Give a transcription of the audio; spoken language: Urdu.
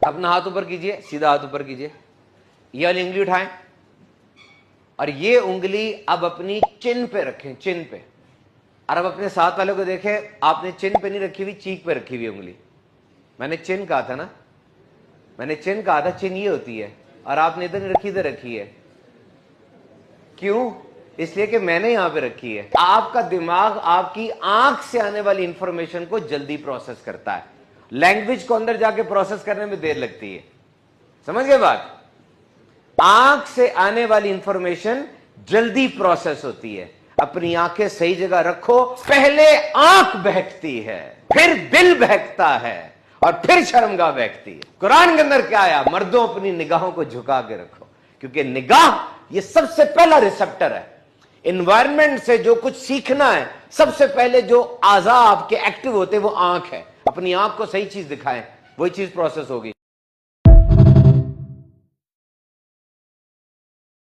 اپنا ہاتھ اوپر کیجئے, سیدھا ہاتھ اوپر کیجئے, یہ والی انگلی اٹھائیں اور یہ انگلی اب اپنی چن پہ رکھیں, چن پہ. اور اب اپنے ساتھ والے کو دیکھیں, آپ نے چن پہ نہیں رکھی ہوئی, چیک پہ رکھی ہوئی انگلی. میں نے چن کہا تھا نا, میں نے چن کہا تھا, چن یہ ہوتی ہے, اور آپ نے ادھر نہیں رکھی, ادھر رکھی ہے. کیوں؟ اس لیے کہ میں نے یہاں پہ رکھی ہے. آپ کا دماغ آپ کی آنکھ سے آنے والی انفارمیشن کو جلدی پروسیس کرتا ہے. لینگویج کو اندر جا کے پروسیس کرنے میں دیر لگتی ہے. سمجھ گئے بات؟ آنکھ سے آنے والی انفارمیشن جلدی پروسیس ہوتی ہے. اپنی آنکھیں صحیح جگہ رکھو. پہلے آنکھ بہکتی ہے, پھر دل بہکتا ہے, اور پھر شرمگاہ بہکتی ہے. قرآن کے اندر کیا آیا؟ مردوں اپنی نگاہوں کو جھکا کے رکھو, کیونکہ نگاہ یہ سب سے پہلا ریسپٹر ہے. انوائرمنٹ سے جو کچھ سیکھنا ہے, سب سے پہلے جو اعضاء آپ کے ایکٹیو ہوتے ہیں وہ آنکھ ہے. اپنی آنکھ کو صحیح چیز دکھائیں, وہی چیز پروسیس ہوگی.